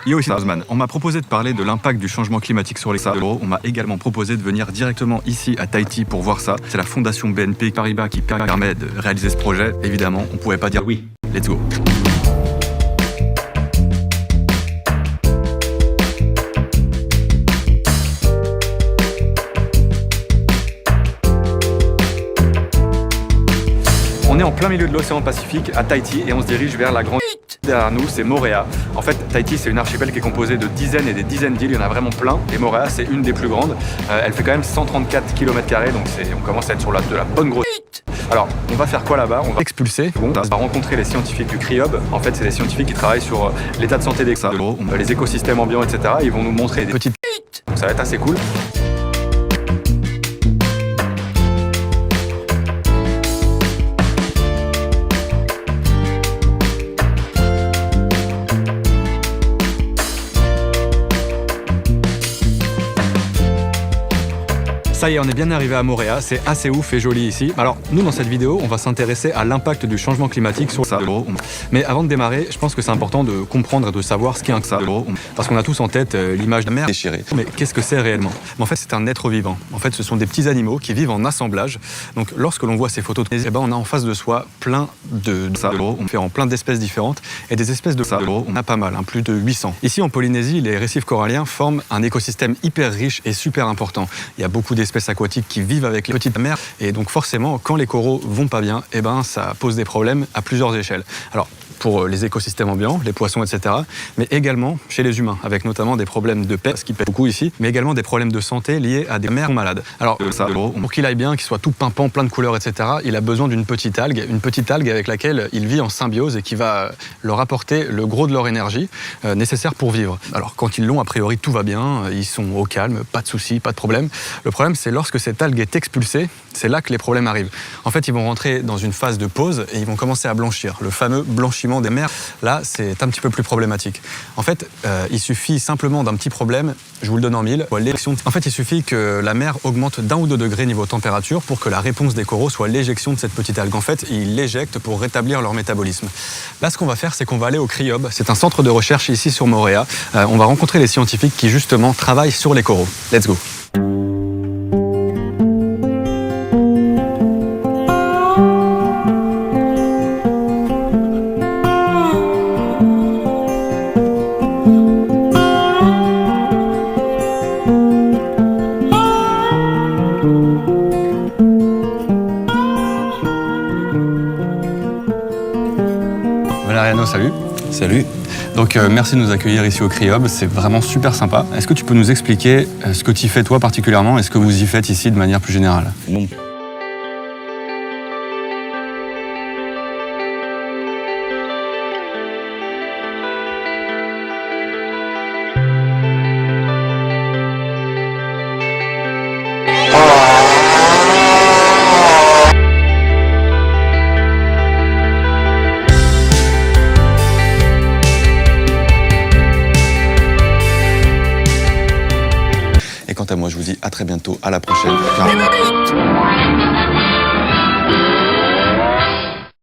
Yo ici Osman, on m'a proposé de parler de l'impact du changement climatique sur les salauds. On m'a également proposé de venir directement ici à Tahiti pour voir ça. C'est la fondation BNP Paribas qui permet de réaliser ce projet. Évidemment, on pouvait pas dire oui. Let's go. On est en plein milieu de l'océan Pacifique à Tahiti et on se dirige vers la grande... Derrière nous, c'est Moorea. En fait, Tahiti, c'est une archipel qui est composée de dizaines et des dizaines d'îles. Il y en a vraiment plein. Et Moorea, c'est une des plus grandes. Elle fait quand même 134 km², donc on commence à être sur de la bonne grosse... Alors, on va faire quoi là-bas? On va expulser. On va rencontrer les scientifiques du CRIOB. En fait, c'est des scientifiques qui travaillent sur l'état de santé des salauds, les écosystèmes ambiants, etc. Ils vont nous montrer des petites... Donc ça va être assez cool. Ça y est, on est bien arrivé à Moorea, c'est assez ouf et joli ici. Alors, nous, dans cette vidéo, on va s'intéresser à l'impact du changement climatique sur le salaud. Mais avant de démarrer, je pense que c'est important de comprendre et de savoir ce qu'est un salaud. Parce qu'on a tous en tête l'image de la mer déchirée. Mais qu'est-ce que c'est réellement? En fait, c'est un être vivant. En fait, ce sont des petits animaux qui vivent en assemblage. Donc, lorsque l'on voit ces photos, on a en face de soi plein de salauds. On fait en plein d'espèces différentes. Et des espèces de salauds, on a pas mal, plus de 800. Ici, en Polynésie, les récifs coralliens forment un écosystème hyper riche et super important. Il y a beaucoup d'espèces aquatiques qui vivent avec les petites mers et donc forcément quand les coraux vont pas bien, ça pose des problèmes à plusieurs échelles. Alors pour les écosystèmes ambiants, les poissons, etc. Mais également chez les humains, avec notamment des problèmes de pêche, ce qui pèse beaucoup ici, mais également des problèmes de santé liés à des mers malades. Alors, pour qu'il aille bien, qu'il soit tout pimpant, plein de couleurs, etc., il a besoin d'une petite algue avec laquelle il vit en symbiose et qui va leur apporter le gros de leur énergie nécessaire pour vivre. Alors, quand ils l'ont, a priori, tout va bien, ils sont au calme, pas de soucis, pas de problème. Le problème, c'est lorsque cette algue est expulsée, c'est là que les problèmes arrivent. En fait, ils vont rentrer dans une phase de pause et ils vont commencer à blanchir. Le fameux blanchiment des mers, là, c'est un petit peu plus problématique. En fait, il suffit simplement d'un petit problème, je vous le donne en mille. En fait, il suffit que la mer augmente d'1 ou 2 degrés niveau température pour que la réponse des coraux soit l'éjection de cette petite algue. En fait, ils l'éjectent pour rétablir leur métabolisme. Là, ce qu'on va faire, c'est qu'on va aller au CRIOB. C'est un centre de recherche ici sur Moorea. On va rencontrer les scientifiques qui, justement, travaillent sur les coraux. Let's go. Valeriano, salut. Salut. Donc merci de nous accueillir ici au CRIOB, c'est vraiment super sympa. Est-ce que tu peux nous expliquer ce que tu y fais toi particulièrement et ce que vous y faites ici de manière plus générale? Bon. Et quant à moi, je vous dis à très bientôt, à la prochaine. Ciao.